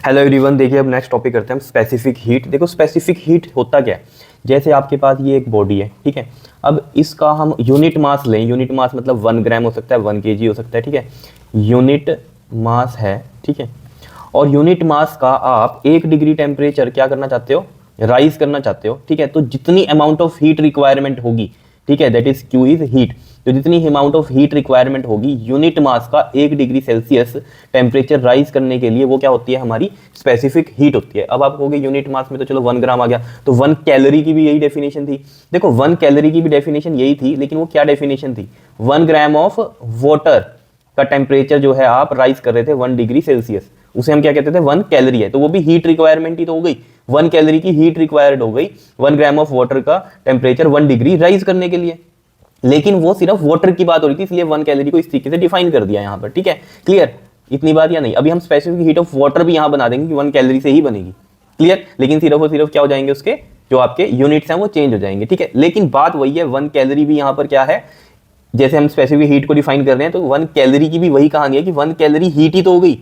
Hello everyone, देखिए अब next topic करते हैं हम स्पेसिफिक हीट। देखो स्पेसिफिक हीट होता क्या है, जैसे आपके पास ये एक बॉडी है, ठीक है। अब इसका हम यूनिट मास लें, यूनिट मास मतलब 1 ग्राम हो सकता है, 1 केजी हो सकता है, ठीक है। यूनिट मास है, ठीक है। और यूनिट मास का आप 1 डिग्री टेम्परेचर क्या करना चाहते हो, राइज करना चाहते हो, ठीक है। तो जितनी अमाउंट ऑफ हीट रिक्वायरमेंट होगी, ठीक है, that is Q is heat. तो जितनी अमाउंट ऑफ हीट रिक्वायरमेंट होगी यूनिट मास का 1 डिग्री सेल्सियस टेम्परेचर राइज करने के लिए, वो क्या होती है, हमारी स्पेसिफिक हीट होती है। अब आप कहोगे यूनिट मास में तो चलो 1 ग्राम आ गया, तो 1 कैलोरी की भी यही डेफिनेशन थी। देखो 1 कैलोरी की भी डेफिनेशन यही थी, लेकिन वो क्या डेफिनेशन थी, 1 ग्राम ऑफ वाटर का टेम्परेचर जो है आप राइज कर रहे थे 1 डिग्री सेल्सियस, उसे हम क्या कहते थे, 1 कैलोरी है। तो वो भी हीट रिक्वायरमेंट ही तो हो गई, 1 कैलोरी की हीट रिक्वायर्ड हो गई 1 ग्राम ऑफ वाटर का टेम्परेचर 1 डिग्री राइज करने के लिए। लेकिन वो सिर्फ वाटर की बात हो रही थी, इसलिए 1 कैलोरी को इस तरीके से डिफाइन कर दिया यहां पर, ठीक है। क्लियर इतनी बात या नहीं? अभी हम स्पेसिफिक हीट ऑफ वाटर भी यहां बना देंगे कि 1 कैलोरी से ही बनेगी, क्लियर। लेकिन सिर्फ और सिर्फ क्या हो जाएंगे, उसके जो आपके यूनिट्स हैं वो चेंज हो जाएंगे, ठीक है। लेकिन बात वही है, 1 कैलोरी भी यहां पर क्या है, जैसे हम स्पेसिफिक हीट को डिफाइन कर रहे हैं, तो 1 कैलोरी की भी वही कहानी है कि 1 कैलोरी हीट ही तो हो गई,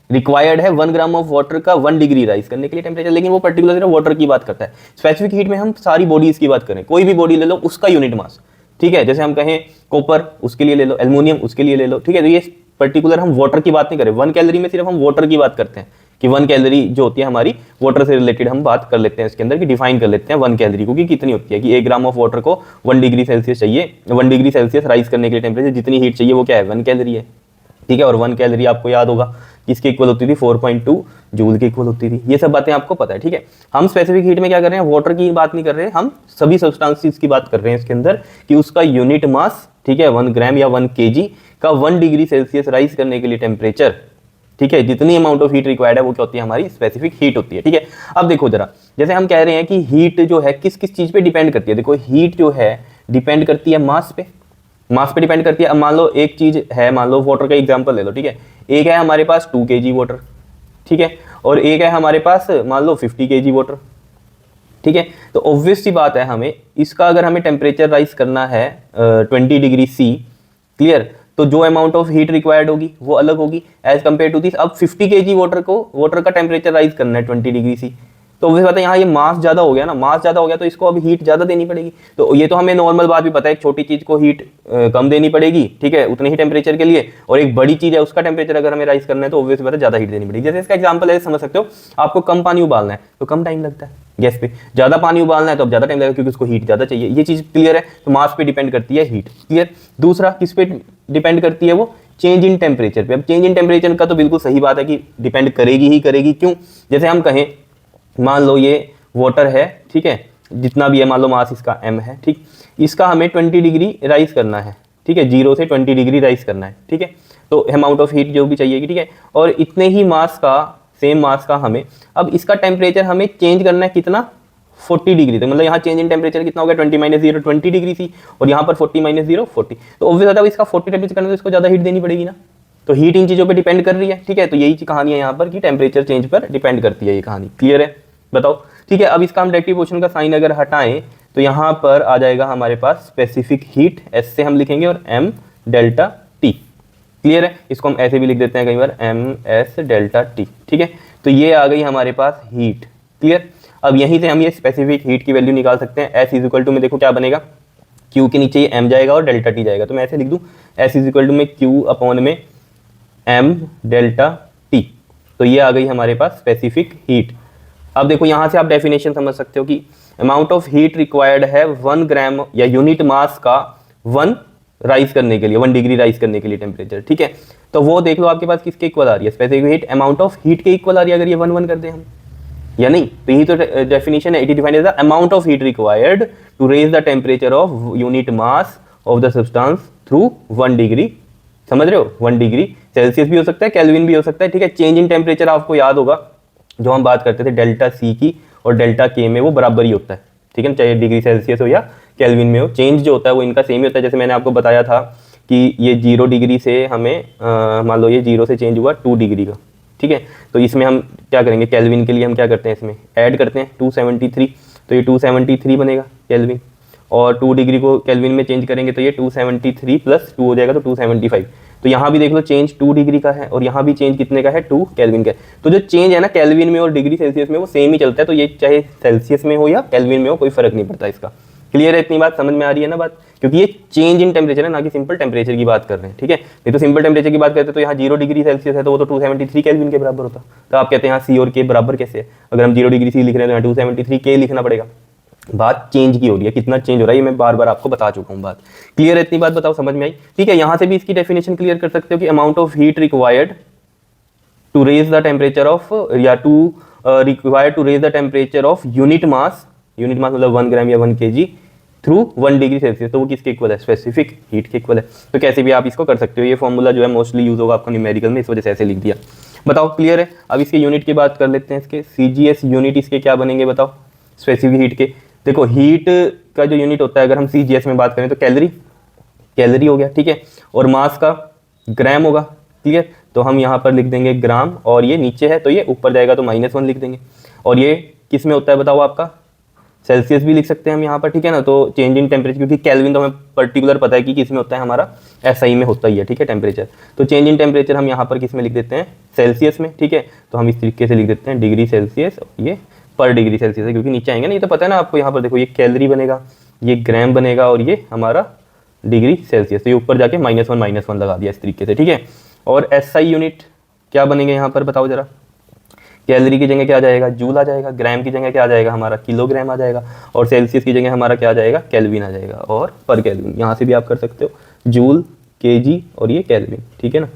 रिक्वायर्ड है 1 ग्राम ऑफ वाटर का 1 डिग्री राइज करने के लिए टेम्परेचर। लेकिन वो पर्टिकुलर सिर्फ वाटर की बात करता है। स्पेसिफिक हीट में हम सारी बॉडीज की बात करें, कोई भी बॉडी ले लो उसका यूनिट मास, ठीक है। जैसे हम कहें कॉपर, उसके लिए ले लो, एल्युमिनियम उसके लिए ले लो, ठीक है। तो ये पर्टिकुलर हम वाटर की बात नहीं करें, 1 कैलोरी में सिर्फ हम वाटर की बात करते हैं कि 1 कैलोरी जो होती है हमारी वाटर से रिलेटेड हम बात कर लेते हैं इसके अंदर, कि डिफाइन कर लेते हैं 1 कैलोरी को कि कितनी होती है, कि 1 ग्राम ऑफ वाटर को 1 डिग्री सेल्सियस चाहिए, 1 डिग्री सेल्सियस राइज करने के लिए टेम्परेचर जितनी हीट चाहिए वो क्या है, 1 कैलोरी है, ठीक है। और 1 कैलोरी आपको याद होगा किसके इक्वल होती थी, 4.2 जूल के इक्वल होती थी। ये सब बातें आपको पता है, ठीक है। हम स्पेसिफिक हीट में क्या कर रहे हैं, वाटर की बात नहीं कर रहे हैं, हम सभी सब्सटेंसेस की बात कर रहे हैं इसके अंदर, कि उसका यूनिट मास, ठीक है, 1 ग्राम या 1 केजी का 1 डिग्री सेल्सियस राइज करने के लिए टेम्परेचर, ठीक है, जितनी अमाउंट ऑफ हीट रिक्वायर्ड है वो क्या होती है, हमारी स्पेसिफिक हीट होती है, ठीक है। अब देखो जरा, जैसे हम कह रहे हैं कि हीट जो है किस किस चीज पे डिपेंड करती है। देखो हीट जो है डिपेंड करती है मास पे, मास पे डिपेंड करती है। अब मान लो एक चीज है, मान लो वाटर का एग्जांपल ले लो, ठीक है। एक है हमारे पास 2 केजी वाटर, ठीक है, और एक है हमारे पास मान लो 50 केजी वाटर, ठीक है। तो ऑब्वियस सी बात है, हमें इसका अगर हमें टेम्परेचर राइज करना है 20 डिग्री सी, क्लियर, तो जो अमाउंट ऑफ हीट रिक्वायर्ड होगी वो अलग होगी एज कंपेयर टू दिस। अब 50 केजी वाटर का टेम्परेचर राइज करना है 20 डिग्री सी, तो ऑब्वियस बात है यहाँ ये मास ज्यादा हो गया ना, मास ज्यादा हो गया तो इसको अब हीट ज्यादा देनी पड़ेगी। तो ये तो हमें नॉर्मल बात भी पता है, एक छोटी चीज को हीट कम देनी पड़ेगी, ठीक है, उतने ही टेम्परेचर के लिए, और एक बड़ी चीज है उसका टेम्परेचर अगर हमें राइज करना है तो ऑब्वियस बात है ज्यादा हीट देनी पड़ेगी। जैसे इसका एग्जांपल है, समझ सकते हो, आपको कम पानी उबालना है तो कम टाइम लगता है गैस पे, ज्यादा पानी उबालना है तो अब ज्यादा टाइम लगेगा क्योंकि उसको हीट ज्यादा चाहिए। ये चीज क्लियर है। तो मास पे डिपेंड करती है हीट, क्लियर। दूसरा किस पे डिपेंड करती है, वो चेंज इन टेम्परेचर पे। अब चेंज इन टेम्परेचर का तो बिल्कुल सही बात है कि डिपेंड करेगी ही करेगी। क्यों? जैसे हम कहें, मान लो ये वाटर है, ठीक है, जितना भी है, मान लो मास इसका m है, ठीक, इसका हमें 20 डिग्री राइज करना है, ठीक है, 0 से 20 डिग्री राइज करना है, ठीक है। तो अमाउंट ऑफ हीट जो भी चाहिए, ठीक है, और इतने ही मास का, सेम मास का हमें अब इसका टेम्परेचर हमें चेंज करना है कितना, 40 डिग्री। तो मतलब यहाँ चेंज इन टेम्परेचर कितना हो गया, 20 - 0 20 डिग्री थी, और यहाँ पर 40 - 0 40। तो ऑब्वियस है इसका 40 टेम्परेचर करना तो इसको ज़्यादा हीट देनी पड़ेगी ना। तो हीट इन चीज़ों पे डिपेंड कर रही है, ठीक है। तो यही कहानी है यहाँ पर कि टेम्परेचर चेंज पर डिपेंड करती है ये कहानी, क्लियर है? बताओ, ठीक है। अब इसका हम डायरेक्टिव क्वेश्चन का साइन अगर हटाएं तो यहाँ पर आ जाएगा हमारे पास स्पेसिफिक हीट, एस से हम लिखेंगे, और m डेल्टा टी, क्लियर है। इसको हम ऐसे भी लिख देते हैं कई बार, ms डेल्टा टी, ठीक है। तो ये आ गई हमारे पास हीट, क्लियर। अब यहीं से हम ये स्पेसिफिक हीट की वैल्यू निकाल सकते हैं। s इज इक्वल टू में देखो क्या बनेगा, q के नीचे ये m जाएगा और डेल्टा टी जाएगा। तो मैं ऐसे लिख दूं, s इज इक्वल टू में q अपॉन में m डेल्टा टी। तो ये आ गई हमारे पास स्पेसिफिक हीट। अब देखो यहाँ से आप डेफिनेशन समझ सकते हो कि अमाउंट ऑफ हीट रिक्वायर्ड है 1 ग्राम या यूनिट मास का 1 राइज करने के लिए, 1 डिग्री राइज करने के लिए टेम्परेचर, ठीक है। तो वो देख लो आपके पास किसके इक्वल आ रही है, specific heat amount of heat के इक्वल आ रही है अगर ये 1 1 कर दें हम, या नहीं। तो यही तो डेफिनेशन है, it is defined as the amount of heat required to raise the temperature of unit mass of the substance through 1 degree, समझ रहे हो, 1 डिग्री सेल्सियस भी हो सकता है, केल्विन भी हो सकता है, ठीक है। चेंज इन टेम्परेचर आपको याद होगा जो हम बात करते थे डेल्टा सी की और डेल्टा के में, वो बराबर ही होता है, ठीक है ना, चाहे डिग्री सेल्सियस हो या केल्विन में हो, चेंज जो होता है वो इनका सेम ही होता है। जैसे मैंने आपको बताया था कि ये 0 डिग्री से हमें मान लो ये 0 से चेंज हुआ 2 डिग्री का, ठीक है। तो इसमें हम क्या करेंगे, केल्विन के लिए हम क्या करते हैं, इसमें ऐड करते हैं 273, तो ये 273 बनेगा केल्विन। और 2 डिग्री को केल्विन में चेंज करेंगे तो ये 273 प्लस 2 हो जाएगा तो 275। तो यहाँ भी देख लो चेंज 2 डिग्री का है और यहाँ भी चेंज कितने का है 2 केल्विन का है। तो जो चेंज है ना केल्विन में और डिग्री सेल्सियस में वो सेम ही चलता है, तो ये चाहे सेल्सियस में हो या केल्विन में हो कोई फर्क नहीं पड़ता इसका। क्लियर है, इतनी बात समझ में आ रही है ना बात, क्योंकि ये चेंज इन टेम्परेचर है ना कि सिंपल टेम्परेचर की बात कर रहे हैं, ठीक है। नहीं तो सिंपल टेम्परेचर की बात करते तो यहाँ 0 डिग्री सेल्सियस है तो वो तो 273 केल्विन के बराबर होता। तो आप कहते हैं यहाँ सी और के बराबर कैसे है, अगर हम 0 डिग्री सी लिख रहे हैं तो यहाँ 273 के लिखना पड़ेगा। बात चेंज की हो रही है, कितना चेंज हो रहा है ये मैं बार बार आपको बता चुका हूँ बात। क्लियर है, इतनी बात बताओ समझ में आई, ठीक है। यहाँ से भी इसकी डेफिनेशन क्लियर कर सकते हो कि amount of heat required to raise the temperature of या to required to raise the temperature of unit mass मतलब 1 ग्राम या 1 kg थ्रू 1 डिग्री सेल्सियस, तो वो किसके इक्वल है, स्पेसिफिक हीट के इक्वल है। तो कैसे भी आप इसको कर सकते हो, ये फॉर्मूला जो है मोस्टली यूज होगा आपका न्यूमेरिकल में, इस वजह से ऐसे लिख दिया। बताओ क्लियर है। अब इसके यूनिट की बात कर लेते हैं, इसके CGS यूनिट इसके क्या बनेंगे बताओ, स्पेसिफिक हीट के। देखो हीट का जो यूनिट होता है अगर हम CGS में बात करें तो कैलोरी हो गया, ठीक है, और मास का ग्राम होगा। क्लियर, तो हम यहाँ पर लिख देंगे ग्राम, और ये नीचे है तो ये ऊपर जाएगा तो -1 लिख देंगे। और ये किस में होता है बताओ, आपका सेल्सियस भी लिख सकते हैं हम यहाँ पर, ठीक है ना। तो चेंज इन टेम्परेचर, क्योंकि केल्विन तो हमें पर्टिकुलर पता है कि किस में होता है, हमारा SI में होता ही है, ठीक है, टेम्परेचर। तो चेंज इन टेम्परेचर हम यहाँ पर किस में लिख देते हैं, सेल्सियस में, ठीक है। तो हम इस तरीके से लिख देते हैं डिग्री सेल्सियस, ये पर डिग्री सेल्सियस है क्योंकि नीचे आएंगे ना, ये तो पता है ना आपको। यहाँ पर देखो ये कैलोरी बनेगा, ये ग्राम बनेगा, और ये हमारा डिग्री सेल्सियस, तो ये ऊपर जाके -1 लगा दिया इस तरीके से, ठीक है। और SI यूनिट क्या बनेंगे यहाँ पर बताओ जरा, कैलोरी की जगह क्या आ जाएगा, जूल आ जाएगा, ग्राम की जगह क्या आ जाएगा हमारा, किलोग्राम आ जाएगा, और सेल्सियस की जगह हमारा क्या आ जाएगा, केल्विन आ जाएगा, और पर केल्विन यहाँ से भी आप कर सकते हो, जूल, kg और ये केल्विन, ठीक है ना।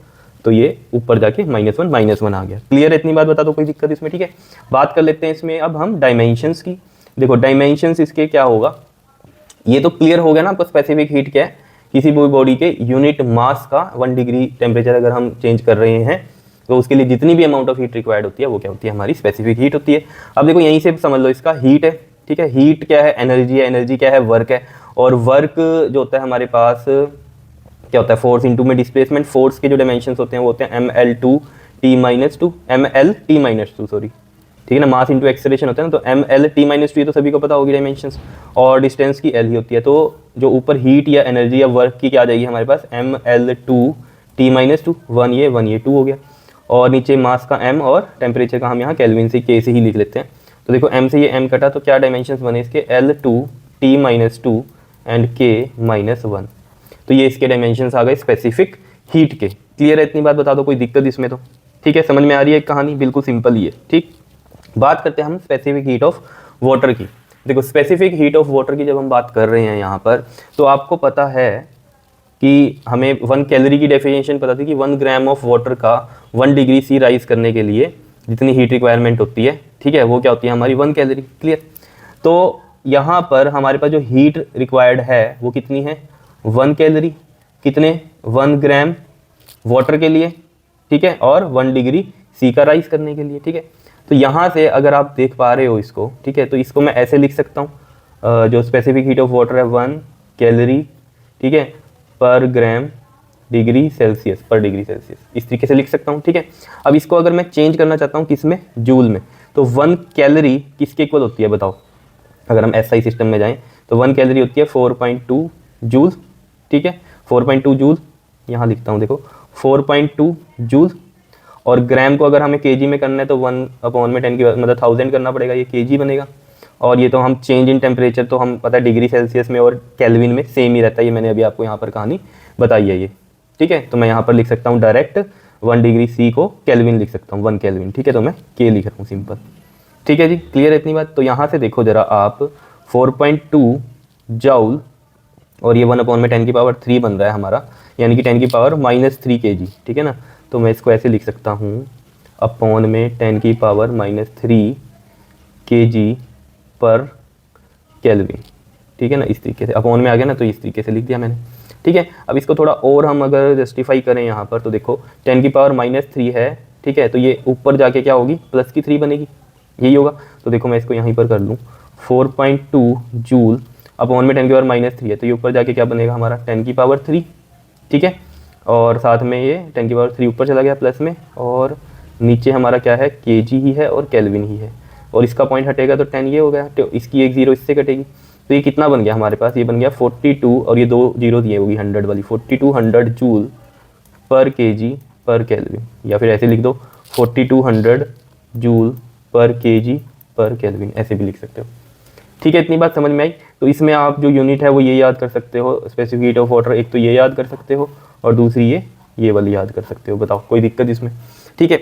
तो ये ऊपर जाके -1 आ गया। क्लियर है, इतनी बात बता दो, कोई दिक्कत इसमें, ठीक है। बात कर लेते हैं इसमें अब हम डायमेंशंस की। देखो डायमेंशंस इसके क्या होगा, ये तो क्लियर हो गया ना आपको, स्पेसिफिक हीट क्या है, किसी भी बॉडी के यूनिट मास का 1 डिग्री टेम्परेचर अगर हम चेंज कर रहे हैं तो उसके लिए जितनी भी अमाउंट ऑफ हीट रिक्वायर्ड होती है वो क्या होती है, हमारी स्पेसिफिक हीट होती है। अब देखो यहीं से समझ लो, इसका हीट है, ठीक है, हीट क्या है, एनर्जी है, एनर्जी क्या है, वर्क है, और वर्क जो होता है हमारे पास क्या होता है, फोर्स इंटू में डिस्प्लेसमेंट। फोर्स के जो डायमेंशंस होते हैं वो होते हैं ml2 सॉरी, ठीक है ना, मास इंटू एक्सेलरेशन होता है ना, तो ml(t-2) ये तो सभी को पता होगी डायमेंशंस, और डिस्टेंस की l ही होती है। तो जो ऊपर हीट या एनर्जी या वर्क की क्या आ जाएगी हमारे पास, ml2(t-2), 1 ये 2 हो गया, और नीचे मास का m और टेम्परेचर का हम यहाँ केल्विन से k से ही लिख लेते हैं। तो देखो m से ये m कटा तो क्या डायमेंशंस बने इसके, L2(t-2) एंड k-1। तो ये इसके डायमेंशंस आ गए स्पेसिफिक हीट के। क्लियर है, इतनी बात बता दो, कोई दिक्कत इसमें तो, ठीक है, समझ में आ रही है कहानी, बिल्कुल सिंपल ही है, ठीक। बात करते हैं हम स्पेसिफिक हीट ऑफ वाटर की। देखो स्पेसिफिक हीट ऑफ वाटर की जब हम बात कर रहे हैं यहाँ पर, तो आपको पता है कि हमें 1 कैलोरी की डेफिनेशन पता थी कि 1 ग्राम ऑफ वाटर का 1 डिग्री सी राइज करने के लिए जितनी हीट रिक्वायरमेंट होती है, ठीक है, वो क्या होती है हमारी 1 कैलोरी। क्लियर, तो यहाँ पर हमारे पास जो हीट रिक्वायर्ड है वो कितनी है, 1 कैलोरी, कितने, 1 ग्राम वाटर के लिए, ठीक है, और 1 डिग्री सी का राइज करने के लिए, ठीक है। तो यहाँ से अगर आप देख पा रहे हो इसको, ठीक है, तो इसको मैं ऐसे लिख सकता हूँ, जो स्पेसिफिक हीट ऑफ वाटर है 1 कैलोरी, ठीक है, पर ग्राम डिग्री सेल्सियस, पर डिग्री सेल्सियस, इस तरीके से लिख सकता हूँ, ठीक है। अब इसको अगर मैं चेंज करना चाहता हूँ किस में, जूल में, तो 1 कैलोरी किसके इक्वल होती है बताओ, अगर हम SI सिस्टम में जाएं तो 1 कैलोरी होती है 4.2 जूल, ठीक है, 4.2 जूल, यहाँ लिखता हूँ देखो 4.2 जूल, और ग्राम को अगर हमें केजी में करना है तो 1/10 की मतलब 1000 करना पड़ेगा, ये केजी बनेगा। और ये तो हम चेंज इन टेम्परेचर तो हम पता है डिग्री सेल्सियस में और केल्विन में सेम ही रहता है, ये मैंने अभी आपको यहाँ पर कहानी बताई है ये, ठीक है। तो मैं यहाँ पर लिख सकता हूँ डायरेक्ट 1 डिग्री सी को केल्विन लिख सकता हूँ, 1 केल्विन, ठीक है, तो मैं के लिख रहा हूँ सिंपल, ठीक है जी। क्लियर है इतनी बात। तो यहाँ से देखो जरा आप 4.2 जूल और ये 1/10 की पावर 3 बन रहा है हमारा, यानी कि 10 की पावर -3 kg, ठीक है ना। तो मैं इसको ऐसे लिख सकता हूँ, अपॉन में 10 की पावर -3 kg पर केल्विन, ठीक है ना, इस तरीके से अपॉन में आ गया ना, तो इस तरीके से लिख दिया मैंने, ठीक है। अब इसको थोड़ा और हम अगर जस्टिफाई करें यहाँ पर, तो देखो 10 की पावर -3 है, ठीक है, तो ये ऊपर जाके क्या होगी, +3 बनेगी, यही होगा। तो देखो मैं इसको यहीं पर कर लूँ, 4.2 जूल अपॉन में 10 की पावर -3 है, तो ये ऊपर जाके क्या बनेगा हमारा 10 की पावर 3, ठीक है, और साथ में ये 10 की पावर 3 ऊपर चला गया प्लस में, और नीचे हमारा क्या है, केजी ही है और केल्विन ही है, और इसका पॉइंट हटेगा तो 10 ये हो गया, तो इसकी एक 0 इससे कटेगी, तो ये कितना बन गया हमारे पास, ये बन गया 42 और ये 2 जीरो दिए होगी 100 वाली, 4200 जूल पर केजी पर केल्विन, या फिर ऐसे लिख दो 4200 जूल पर केजी पर केल्विन, ऐसे भी लिख सकते हो। ठीक है, इतनी बात समझ में आई। तो इसमें आप जो यूनिट है वो ये याद कर सकते हो, स्पेसिफिक हीट ऑफ वाटर, एक तो ये याद कर सकते हो और दूसरी ये वाली याद कर सकते हो। बताओ कोई दिक्कत इसमें? ठीक है,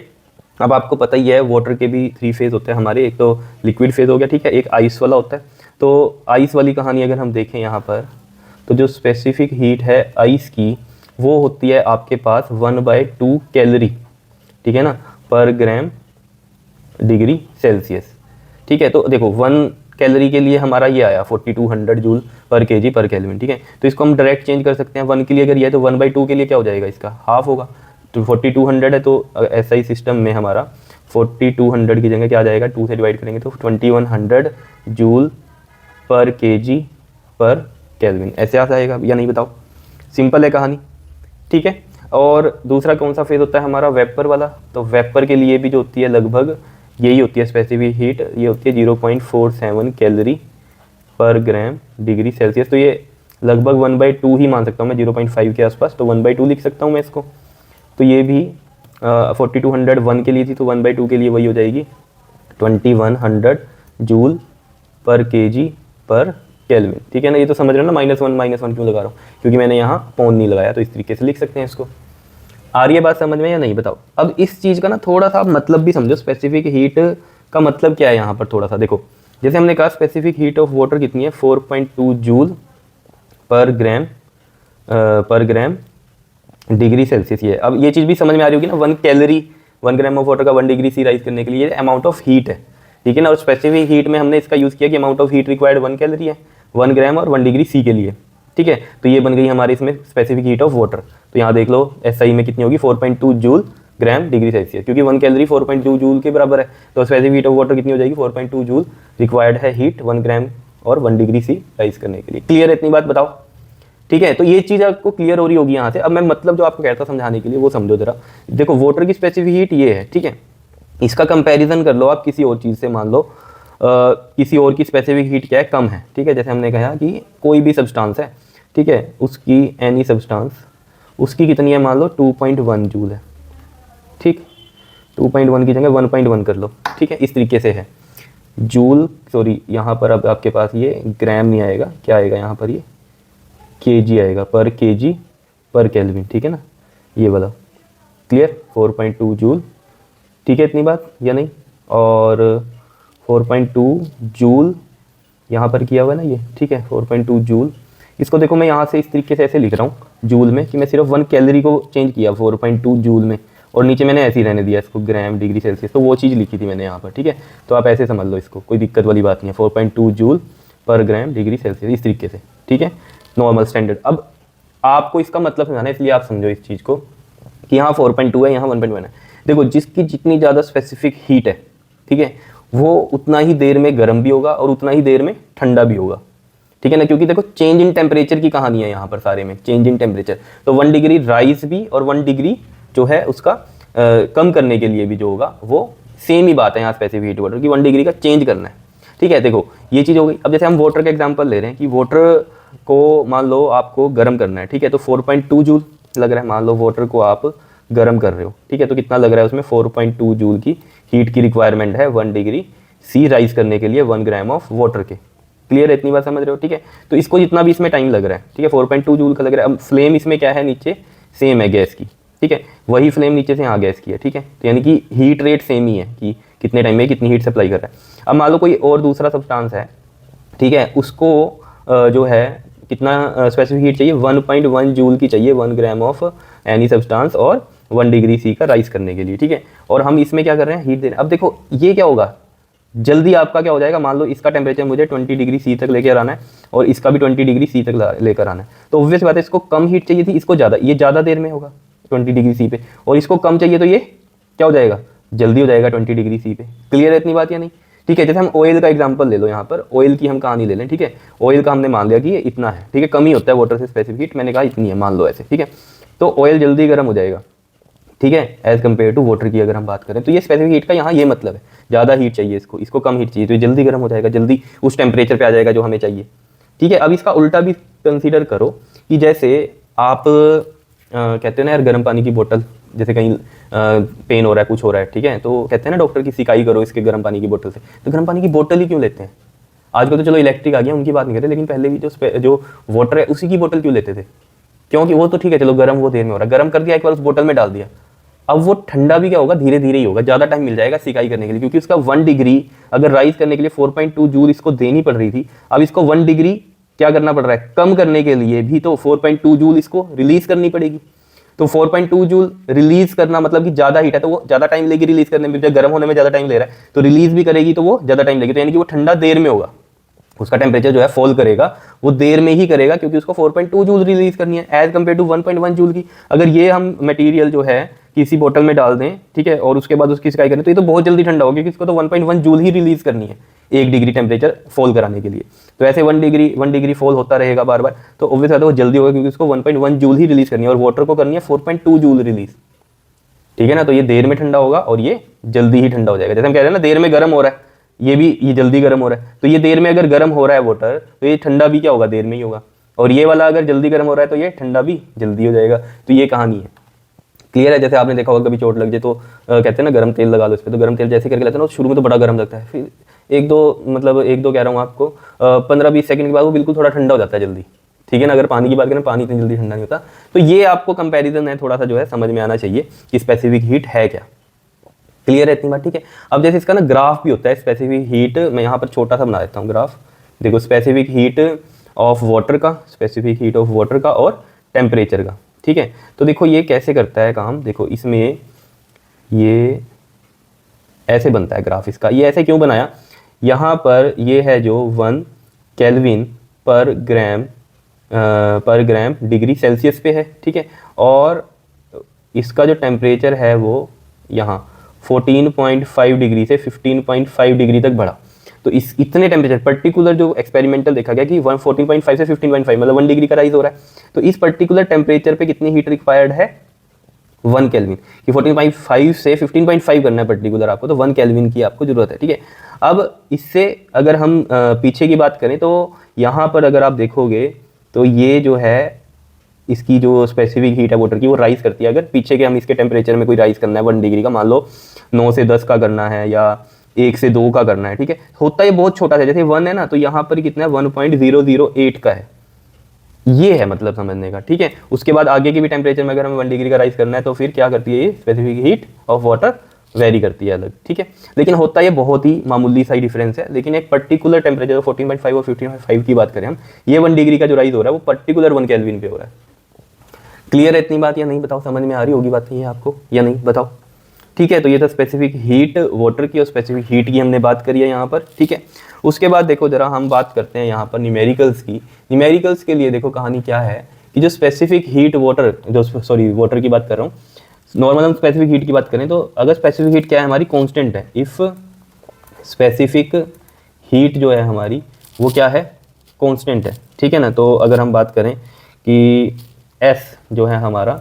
अब आपको पता ही है वाटर के भी 3 फेज होते हैं हमारे, एक तो लिक्विड फेज हो गया, ठीक है, एक आइस वाला होता है। तो आइस वाली कहानी अगर हम देखें यहाँ पर, तो जो स्पेसिफिक हीट है आइस की वो होती है आपके पास 1/2 कैलोरी, ठीक है ना, पर ग्राम डिग्री सेल्सियस। ठीक है, तो देखो 1 कैलोरी के लिए हमारा ये आया 4200 जूल पर केजी पर केल्विन। ठीक है, तो इसको हम डायरेक्ट चेंज कर सकते हैं। 1 के लिए अगर ये है तो 1/2 के लिए क्या हो जाएगा, इसका हाफ होगा। तो 4200 है तो ऐसा ही सिस्टम में हमारा 4200 की जगह क्या आ जाएगा, 2 से डिवाइड करेंगे तो 2100 जूल पर केजी पर केल्विन, ऐसे आ जाएगा या नहीं? बताओ, सिंपल है कहानी। ठीक है, और दूसरा कौन सा फेज होता है हमारा, वेपर वाला। तो वेपर के लिए भी जो होती है लगभग यही होती है स्पेसिफिक हीट, ये होती है 0.47 कैलोरी पर ग्राम डिग्री सेल्सियस। तो ये लगभग 1/2 ही मान सकता हूँ मैं, 0.5 के आसपास, तो 1/2 लिख सकता हूँ मैं इसको। तो ये भी 4201 के लिए थी, तो 1/2 के लिए वही हो जाएगी 2100 जूल पर केजी पर केल्विन। ठीक है ना, ये तो समझ रहे हो ना, -1 क्यों लगा रहा हूँ, क्योंकि मैंने यहाँ पौन नहीं लगाया, तो इस तरीके से लिख सकते हैं इसको। आ रही है बात समझ में या नहीं? बताओ। अब इस चीज़ का ना थोड़ा सा आप मतलब भी समझो, स्पेसिफिक हीट का मतलब क्या है यहाँ पर थोड़ा सा देखो। जैसे हमने कहा स्पेसिफिक हीट ऑफ वाटर कितनी है, 4.2 जूल पर ग्राम डिग्री सेल्सियस। ये अब ये चीज़ भी समझ में आ रही होगी ना, 1 कैलोरी 1 ग्राम ऑफ वाटर का 1 डिग्री सी राइज करने के लिए अमाउंट ऑफ हीट है, ठीक है ना। और स्पेसिफिक हीट में हमने इसका यूज़ किया कि amount of heat required 1 calorie है, 1 ग्राम और 1 डिग्री सी के लिए। ठीक है, तो ये बन गई हमारे इसमें स्पेसिफिक हीट ऑफ वाटर। तो यहाँ देख लो एसआई में कितनी होगी, 4.2 जूल ग्राम डिग्री सेल्सियस, क्योंकि 1 कैलोरी 4.2 जूल के बराबर है। तो स्पेसिफिक हीट ऑफ वाटर कितनी हो जाएगी, 4.2 जूल रिक्वायर्ड है हीट 1 ग्राम और 1 डिग्री सी राइज करने के लिए। क्लियर है इतनी बात? बताओ। ठीक है, तो ये चीज़ आपको क्लियर हो रही होगी यहाँ से। अब मैं मतलब जो आपको कहता समझाने के लिए वो समझो जरा। देखो वाटर की स्पेसिफिक हीट ये है, ठीक है, इसका कंपैरिजन कर लो आप किसी और चीज़ से। मान लो किसी और की स्पेसिफिक हीट क्या है, कम है। ठीक है, जैसे हमने कहा कि कोई भी सब्सटेंस है, ठीक है, उसकी एनी सब्सटेंस, उसकी कितनी है, मान लो 2.1 जूल है। ठीक, 2.1 की जगह 1.1 कर लो। ठीक है, इस तरीके से है जूल, सॉरी यहाँ पर अब आपके पास ये ग्राम नहीं आएगा, क्या आएगा यहाँ पर, ये केजी आएगा, पर केजी पर केल्विन। ठीक है ना, ये वाला। Clear, 4.2 joule. ठीक है, इतनी बात या नहीं? और 4.2 जूल यहाँ पर किया हुआ है ना ये, ठीक है, 4.2 जूल। इसको देखो मैं यहाँ से इस तरीके से ऐसे लिख रहा हूँ जूल में, कि मैं सिर्फ 1 कैलोरी को चेंज किया 4.2 जूल में, और नीचे मैंने ऐसे ही रहने दिया इसको ग्राम डिग्री सेल्सियस। तो वो चीज़ लिखी थी मैंने यहाँ पर। ठीक है, तो आप ऐसे समझ लो इसको, कोई दिक्कत वाली बात नहीं है। 4.2 जूल पर ग्राम डिग्री सेल्सियस, इस तरीके से। ठीक है, नॉर्मल स्टैंडर्ड। अब आपको इसका मतलब समझाना है, इसलिए आप समझो इस चीज़ को कि यहाँ 4.2 है, यहाँ 1.1 है। देखो जिसकी जितनी ज़्यादा स्पेसिफिक हीट है, ठीक है, वो उतना ही देर में गर्म भी होगा और उतना ही देर में ठंडा भी होगा। ठीक है ना, क्योंकि देखो चेंज इन टेम्परेचर की कहानी है यहाँ पर सारे में, चेंज इन टेम्परेचर। तो 1 डिग्री राइज भी और 1 डिग्री जो है उसका कम करने के लिए भी जो होगा वो सेम ही बात है यहाँ स्पेसिफिक हीट वाटर की, 1 डिग्री का चेंज करना है। ठीक है, देखो ये चीज़ हो गई। अब जैसे हम वाटर का एग्जाम्पल ले रहे हैं कि वाटर को मान लो आपको गर्म करना है, ठीक है, तो 4.2 जूल लग रहा है। मान लो वाटर को आप गर्म कर रहे हो, ठीक है, तो कितना लग रहा है उसमें, 4.2 जूल की हीट की रिक्वायरमेंट है 1 डिग्री सी राइज करने के लिए 1 ग्राम ऑफ वाटर के। क्लियर है, इतनी बात समझ रहे हो? ठीक है, तो इसको जितना भी इसमें टाइम लग रहा है, ठीक है, 4.2 जूल का लग रहा है। अब फ्लेम इसमें क्या है, नीचे सेम है गैस की। ठीक है, वही फ्लेम नीचे से यहाँ गैस की है। ठीक है, तो यानी कि हीट रेट सेम ही है कि कितने टाइम में कितनी हीट सप्लाई कर रहा है। अब मान लो कोई और दूसरा सब्सटेंस है, ठीक है, उसको जो है कितना स्पेसिफिक हीट चाहिए, 1.1 जूल की चाहिए 1 ग्राम ऑफ एनी सब्सटेंस और 1 डिग्री सी का राइज करने के लिए। ठीक है, और हम इसमें क्या कर रहे हैं, हीट दे रहे हैं। अब देखो ये क्या होगा, जल्दी आपका क्या हो जाएगा, मान लो इसका टेम्परेचर मुझे 20 डिग्री सी तक लेकर आना है और इसका भी 20 डिग्री सी तक लेकर आना है। तो ऑब्वियस बात है, इसको कम हीट चाहिए थी, इसको ज़्यादा, ये ज़्यादा देर में होगा 20 डिग्री सी पे, और इसको कम चाहिए तो ये क्या हो जाएगा, जल्दी हो जाएगा 20 डिग्री सी पे। क्लियर है इतनी बात या नहीं? ठीक है, जैसे हम ऑयल का एग्जांपल ले लो, यहाँ पर ऑयल की हम कहानी ले लें। ठीक है, ऑयल का हमने मान लिया कि ये इतना है, ठीक है, कम ही होता है वाटर से स्पेसिफिक हीट, मैंने कहा इतनी है, मान लो ऐसे। ठीक है, तो ऑयल जल्दी गर्म हो जाएगा, ठीक है, एज कम्पेयर टू वाटर की अगर हम बात करें। तो ये स्पेसिफिक हीट का यहाँ ये मतलब है, ज़्यादा हीट चाहिए इसको, इसको कम हीट चाहिए, तो ये जल्दी गर्म हो जाएगा, जल्दी उस टेम्परेचर पे आ जाएगा जो हमें चाहिए। ठीक है। अब इसका उल्टा भी कंसीडर करो कि जैसे आप कहते हैं ना यार गर्म पानी की बोतल, जैसे कहीं पेन हो रहा है, कुछ हो रहा है, ठीक है, तो कहते हैं ना डॉक्टर की सिकाई करो इसके गर्म पानी की बोतल से। तो गर्म पानी की बोतल ही क्यों लेते हैं? आजकल तो चलो इलेक्ट्रिक आ गया, उनकी बात नहीं करते, लेकिन पहले भी जो वाटर है उसी की बोतल क्यों लेते थे? क्योंकि वो तो ठीक है, चलो गर्म वो देर में हो रहा है, गर्म कर दिया एक बार उस बोतल में डाल दिया, अब वो ठंडा भी क्या होगा, धीरे धीरे ही होगा, ज़्यादा टाइम मिल जाएगा सिकाई करने के लिए, क्योंकि उसका 1 डिग्री अगर राइज करने के लिए 4.2 जूल इसको देनी पड़ रही थी, अब इसको 1 डिग्री क्या करना पड़ रहा है, कम करने के लिए भी तो 4.2 जूल इसको रिलीज करनी पड़ेगी। तो 4.2 जूल रिलीज करना मतलब कि ज़्यादा हीट है, तो वो ज़्यादा टाइम लेगी रिलीज करने में, जब गर्म होने में ज़्यादा टाइम ले रहा है तो रिलीज भी करेगी तो वो ज़्यादा टाइम लेगी, तो यानी कि वो ठंडा देर में होगा, उसका टेम्परेचर जो है फॉल करेगा, वो देर में ही करेगा, क्योंकि उसको 4.2 जूल रिलीज करनी है एज कम्पेयर टू 1.1 जूल की। अगर ये हम मटेरियल जो है किसी बोतल में डाल दें, ठीक है, और उसके बाद उसकी सिकाई करें, तो ये तो बहुत जल्दी ठंडा होगा, क्योंकि इसको तो 1.1 जूल ही रिलीज करनी है 1 डिग्री टेम्परेचर फॉल कराने के लिए। तो ऐसे 1 डिग्री फॉल होता रहेगा बार बार, तो ऑब्वियस है वो जल्दी होगा, क्योंकि उसको 1.1 जूल ही रिलीज करनी है, और वाटर को करनी है 4.2 जूल रिलीज, ठीक है ना। तो ये देर में ठंडा होगा और ये जल्दी ही ठंडा हो जाएगा। जैसे हम कह रहे हैं ना देर में गर्म हो रहा है, ये जल्दी गर्म हो रहा है, तो ये देर में अगर गर्म हो रहा है वाटर, तो ये ठंडा भी क्या होगा, देर में ही होगा। और ये वाला अगर जल्दी गर्म हो रहा है तो ये ठंडा भी जल्दी हो जाएगा। तो ये कहानी है, क्लियर है। जैसे आपने देखा होगा कभी चोट लग जाए तो कहते हैं ना गर्म तेल लगा लो इस पर, तो गर्म तेल जैसे करके लेते हैं ना, शुरू में तो बड़ा गर्म लगता है, फिर एक दो कह रहा हूँ आपको 15-20 सेकंड के बाद वो बिल्कुल थोड़ा ठंडा हो जाता है जल्दी, ठीक है ना। अगर पानी की बात करें, पानी इतनी जल्दी ठंडा नहीं होता। तो ये आपको कंपैरिजन है, थोड़ा सा जो है समझ में आना चाहिए कि स्पेसिफिक हीट है क्या, क्लियर है इतनी बात, ठीक है। अब जैसे इसका ना ग्राफ भी होता है स्पेसिफिक हीट, मैं यहाँ पर छोटा सा बना देता हूँ ग्राफ, देखो स्पेसिफिक हीट ऑफ वाटर का, स्पेसिफिक हीट ऑफ वाटर का और टेम्परेचर का, ठीक है। तो देखो ये कैसे करता है काम, देखो इसमें ये ऐसे बनता है ग्राफ इसका। ये ऐसे क्यों बनाया, यहाँ पर ये है जो 1 केल्विन पर ग्राम डिग्री सेल्सियस पे है, ठीक है, और इसका जो टेम्परेचर है वो यहाँ 14.5 डिग्री से 15.5 डिग्री तक बढ़ा। तो इस इतने टेम्परेचर पर्टिकुलर जो एक्सपेरिमेंटल देखा गया कि 14.5 से 15.5 मतलब 1 डिग्री का राइज हो रहा है, तो इस पर्टिकुलर टेम्परेचर पे कितनी हीट रिक्वायर्ड है, 1 केल्विन कि 14.5 से 15.5 करना है पर्टिकुलर आपको, तो 1 केल्विन की आपको जरूरत है, ठीक है। अब इससे अगर हम पीछे की बात करें तो यहाँ पर अगर आप देखोगे तो ये जो है इसकी जो स्पेसिफिक हीट है वाटर की वो राइज करती है। अगर पीछे के हम इसके टेम्परेचर में कोई राइज करना है 1 डिग्री का, मान लो 9 से 10 का करना है या 1 से 2 का करना है, ठीक है, होता है बहुत छोटा सा, जैसे 1 है ना, तो यहाँ पर कितना है 1.008 का है, ये है मतलब समझने का, ठीक है। उसके बाद आगे के भी टेम्परेचर में अगर हमें 1 डिग्री का राइज करना है तो फिर क्या करती है ये specific heat of water very करती है अलग, ठीक है। लेकिन होता है ये बहुत ही मामूली सा ही डिफरेंस है, लेकिन एक पर्टिकुलर टेम्परेचर 14.5 और 15.5 की बात करें हम, ये 1 डिग्री का जो राइज हो रहा है वो पर्टिकुलर 1 केल्विन पे हो रहा है। क्लियर है इतनी बात या नहीं, बताओ, समझ में आ रही होगी बात नहीं है आपको या नहीं, बताओ, ठीक है। तो ये था स्पेसिफिक हीट वाटर की और स्पेसिफिक हीट की हमने बात करी है यहाँ पर, ठीक है। उसके बाद देखो जरा हम बात करते हैं यहाँ पर न्यूमेरिकल्स की। न्यूमेरिकल्स के लिए देखो कहानी क्या है कि जो स्पेसिफिक हीट वाटर, जो सॉरी वाटर की बात कर रहा हूँ, नॉर्मल हम स्पेसिफिक हीट की बात करें तो अगर स्पेसिफिक हीट क्या है हमारी, कांस्टेंट है। इफ़ स्पेसिफिक हीट जो है हमारी वो क्या है, कांस्टेंट है, ठीक है ना। तो अगर हम बात करें कि S जो है हमारा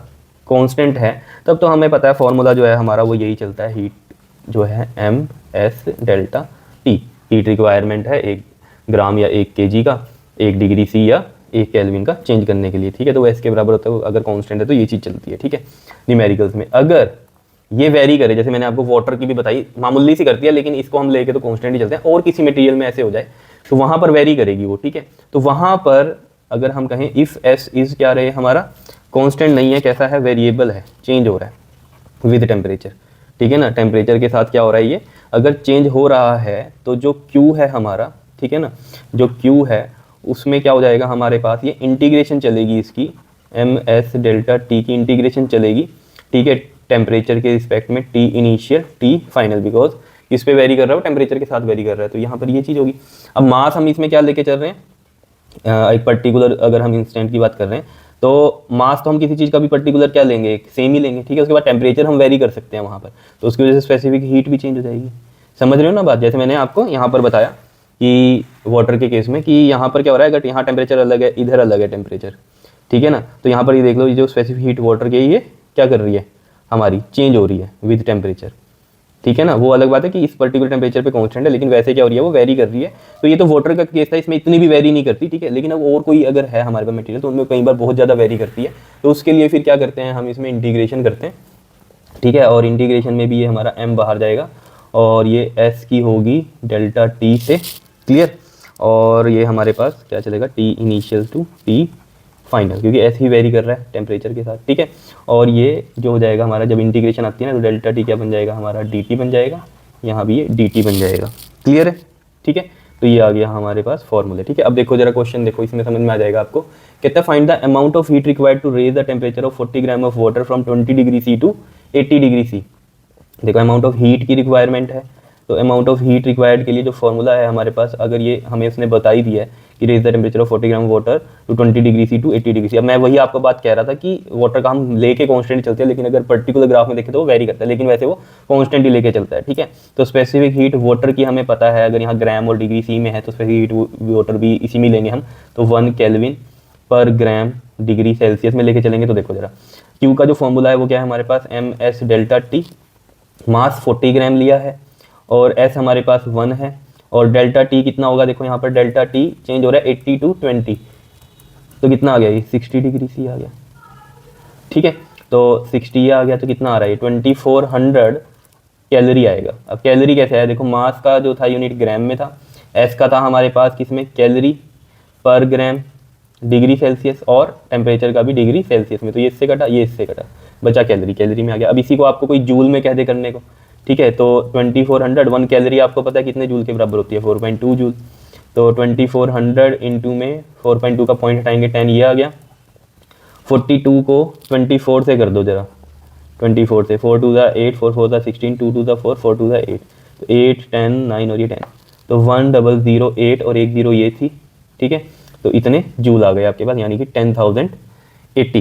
कांस्टेंट है, तब तो हमें पता है फॉर्मूला जो है हमारा वो यही चलता है, हीट जो है MS delta T, heat requirement है 1 ग्राम या 1 kg का 1 डिग्री C या 1 केल्विन का चेंज करने के लिए, ठीक है। तो S के बराबर होता है अगर कांस्टेंट है तो ये चीज़ चलती है, ठीक है। न्यूमेरिकल्स में अगर ये वेरी करे, जैसे मैंने आपको वाटर की भी बताई मामूली सी करती है, लेकिन इसको हम लेके तो कांस्टेंट ही चलते हैं, और किसी मटेरियल में ऐसे हो जाए तो वहाँ पर वेरी करेगी वो, ठीक है। तो वहाँ पर अगर हम कहें इफ़ S इज़ क्या रहे हमारा, कांस्टेंट नहीं है, कैसा है, वेरिएबल है, चेंज हो रहा है विद टेम्परेचर, ठीक है ना। टेम्परेचर के साथ क्या हो रहा है, ये अगर चेंज हो रहा है तो जो Q है हमारा, ठीक है ना, जो Q है उसमें क्या हो जाएगा हमारे पास, ये इंटीग्रेशन चलेगी इसकी MS डेल्टा T की इंटीग्रेशन चलेगी, ठीक है, टेम्परेचर के रिस्पेक्ट में, T initial T final, because इस पे वेरी कर रहा है टेम्परेचर के साथ वेरी कर रहा है, तो यहाँ पर ये चीज़ होगी। अब मास हम इसमें क्या लेके चल रहे हैं, एक पर्टिकुलर अगर हम इंस्टेंट की बात कर रहे हैं तो मास तो हम किसी चीज़ का भी पर्टिकुलर क्या लेंगे, सेम ही लेंगे, ठीक है। उसके बाद टेम्परेचर हम वेरी कर सकते हैं वहाँ पर, तो उसकी वजह से स्पेसिफिक हीट भी चेंज हो जाएगी। समझ रहे हो ना बात, जैसे मैंने आपको यहाँ पर बताया कि वाटर के केस में कि यहाँ पर क्या हो रहा है, अगर यहाँ टेम्परेचर अलग है इधर अलग है टेम्परेचर, ठीक है ना, तो यहाँ पर ये देख लो, ये जो स्पेसिफिक हीट वाटर की ये क्या कर रही है हमारी, चेंज हो रही है विद टेम्परेचर, ठीक है ना, वो अलग बात है कि इस पर्टिकुलर टेम्परेचर पे कांस्टेंट है, लेकिन वैसे क्या हो रही है, वो वेरी कर रही है। तो ये तो वाटर का केस था, इसमें इतनी भी वेरी नहीं करती, ठीक है। लेकिन अब और कोई अगर है हमारे पास मटेरियल तो उनमें कई बार बहुत ज़्यादा वेरी करती है, तो उसके लिए फिर क्या करते हैं, हम इसमें इंटीग्रेशन करते हैं, ठीक है। और इंटीग्रेशन में भी ये हमारा m बाहर जाएगा और ये s की होगी डेल्टा t से, क्लियर। और ये हमारे पास क्या चलेगा, t initial to t final, क्योंकि s ही वेरी कर रहा है टेम्परेचर के साथ, ठीक है। और ये जो हो जाएगा हमारा, जब इंटीग्रेशन आती है ना, तो डेल्टा t क्या बन जाएगा हमारा, dt बन जाएगा, यहाँ भी ये dt बन जाएगा, क्लियर है, ठीक है। तो ये आ गया हमारे पास फॉर्मूले, ठीक है। अब देखो जरा क्वेश्चन देखो, इसमें समझ में आ जाएगा आपको। कहता है find the amount of heat required to raise the temperature of 40 gram of water from 20 degree C to 80 degree C. देखो अमाउंट ऑफ हीट की रिक्वायरमेंट है, तो अमाउंट ऑफ हीट रिक्वायर्ड के लिए जो फॉर्मूला है हमारे पास, अगर ये हमें उसने बता ही दिया है कि raise the temperature of 40 gram water to 20 degree C to 80 degree C. अब मैं वही आपको बात कह रहा था कि वाटर का हम लेके कांस्टेंट चलते हैं, लेकिन अगर पर्टिकुलर ग्राफ में देखें तो वो वेरी करता है, लेकिन वैसे वो कांस्टेंट ही लेके चलता है, ठीक है। तो स्पेसिफिक हीट वाटर की हमें पता है, अगर यहाँ ग्राम और डिग्री सी में है तो स्पेसिफिक हीट वाटर भी इसी में लेंगे हम, तो 1 केल्विन पर ग्राम डिग्री सेल्सियस में लेके चलेंगे। तो देखो जरा क्यू का जो फॉर्मूला है वो क्या है हमारे पास, एम एस डेल्टा टी, मास 40 ग्राम लिया है और एस हमारे पास 1 है, और डेल्टा टी कितना होगा, देखो यहाँ पर डेल्टा टी चेंज हो रहा है 80 टू 20, तो कितना आ गया ये 60 डिग्री सी आ गया, ठीक है। तो 60 आ गया तो कितना आ रहा है, 2400 कैलोरी आएगा। अब कैलोरी कैसे आया, देखो मास का जो था यूनिट ग्राम में था, एस का था हमारे पास किसमें, कैलोरी पर ग्राम डिग्री सेल्सियस, और टेम्परेचर का भी डिग्री सेल्सियस में, तो ये इससे कटा, ये इससे कटा, बचा कैलोरी, कैलोरी में आ गया। अब इसी को आपको कोई जूल में कह दे करने को, ठीक है। तो 2400, 1 कैलोरी आपको पता है कितने जूल के बराबर होती है, 4.2 जूल। तो 2400 इंटू में 4.2 का पॉइंट हटाएंगे 10, ये आ गया। 42 को 24 से कर दो जरा, 24 से, 4 2 8, 4 4 16, 2 2 4, 4 2 8, तो 8 10 9 और ये 10, तो 1008 और 1 0 ये थी, ठीक है। तो इतने जूल आ गए आपके पास, यानी कि 10,080,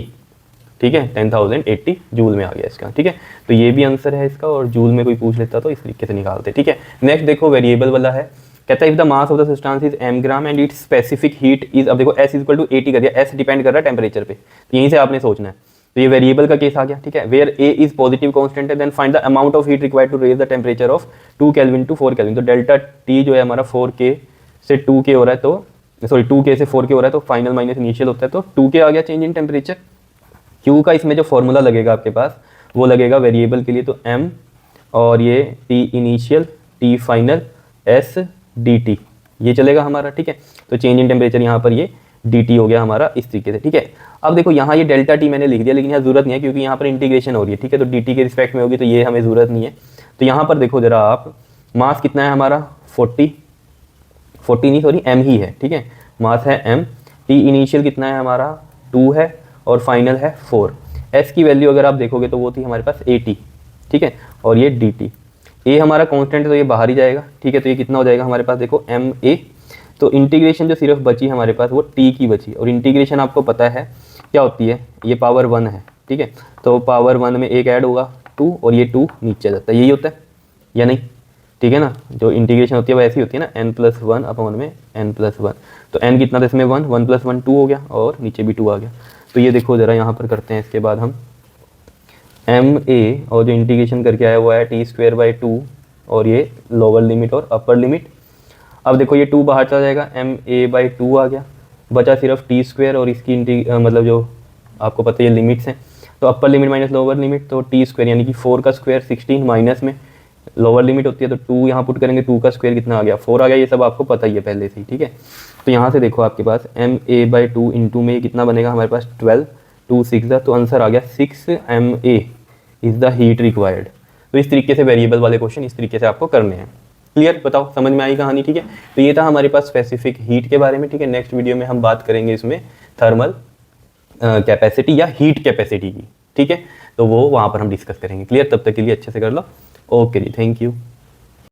ठीक है, 10,080 जूल में आ गया इसका, ठीक है। तो ये भी आंसर है इसका, और जूल में कोई पूछ लेता तो इस तरीके से निकालते, ठीक है। नेक्स्ट देखो वेरिएबल वाला है, कहता है if the mass of the substance is m gram and it's specific heat is, अब देखो s इक्वल टू 80 कर दिया, s डिपेंड कर रहा है टेम्परेचर पे, तो यहीं से आपने सोचना है। तो ये वेरिएबल का केस आ गया, ठीक है। Where a is positive constant है, then find the amount of heat required to raise the temperature of 2 kelvin to 4 kelvin. तो डेल्टा t जो है हमारा 4k से 2k हो रहा है, तो सॉरी 2k से 4k हो रहा है, तो फाइनल माइनस इनिशियल होता है, तो 2k आ गया चेंज इन टेम्परेचर। Q का इसमें जो फॉर्मूला लगेगा आपके पास, वो लगेगा वेरिएबल के लिए, तो m और ये t initial t final s dt ये चलेगा हमारा, ठीक है। तो चेंज इन टेम्परेचर यहाँ पर ये dt हो गया हमारा इस तरीके से, ठीक है। अब देखो यहाँ ये डेल्टा t मैंने लिख दिया, लेकिन यहाँ जरूरत नहीं है क्योंकि यहाँ पर इंटीग्रेशन हो रही है, ठीक है। तो dt के रिस्पेक्ट में होगी, तो ये हमें जरूरत नहीं है। तो यहाँ पर देखो जरा आप, मास कितना है हमारा 40 नहीं सॉरी m ही है, ठीक है, मास है m, t इनिशियल कितना है हमारा 2 है और फाइनल है 4। s की वैल्यू अगर आप देखोगे तो वो थी हमारे पास 80, ठीक है, और ये dt, a हमारा कांस्टेंट है तो ये बाहर ही जाएगा, ठीक है। तो ये कितना हो जाएगा हमारे पास, देखो ma, तो इंटीग्रेशन जो सिर्फ बची हमारे पास वो t की बची, और इंटीग्रेशन आपको पता है क्या होती है, ये पावर 1 है, ठीक है। तो पावर 1 में एक ऐड होगा 2 और ये 2 नीचे जाता है, यही होता है या नहीं, ठीक है ना। जो इंटीग्रेशन होती है वो ऐसी होती है ना, n+1 अपॉन में n+1, तो n कितना था इसमें 1, 1 + 1 2 हो गया, और नीचे भी 2 आ गया। तो ये देखो जरा यहाँ पर करते हैं, इसके बाद हम ma और जो इंटीग्रेशन करके आया हुआ है t²/2, और ये लोअर लिमिट और अपर लिमिट। अब देखो ये 2 बाहर चला जाएगा, ma/2 आ गया, बचा सिर्फ t² और इसकी मतलब जो आपको पता है ये लिमिट्स हैं, तो upper limit minus lower limit, तो t² यानी कि 4 का स्क्वायर 16 माइनस में लोअर लिमिट होती है, तो 2 यहाँ पुट करेंगे, 2 का स्क्वायर कितना आ गया 4 आ गया, ये सब आपको पता ही है पहले से ही, ठीक है। तो यहाँ से देखो आपके पास ma/2 इंटू में कितना बनेगा हमारे पास 12, 2 6 तो आंसर आ गया 6 ma is the heat required. तो इस तरीके से वेरिएबल वाले क्वेश्चन इस तरीके से आपको करने हैं। क्लियर, बताओ समझ में आई कहानी, ठीक है। तो ये था हमारे पास स्पेसिफिक हीट के बारे में, ठीक है। नेक्स्ट वीडियो में हम बात करेंगे इसमें थर्मल कैपेसिटी या हीट कैपेसिटी की, ठीक है। तो वो वहाँ पर हम डिस्कस करेंगे। क्लियर, तब तक के लिए अच्छे से कर लो। ओके जी, थैंक यू।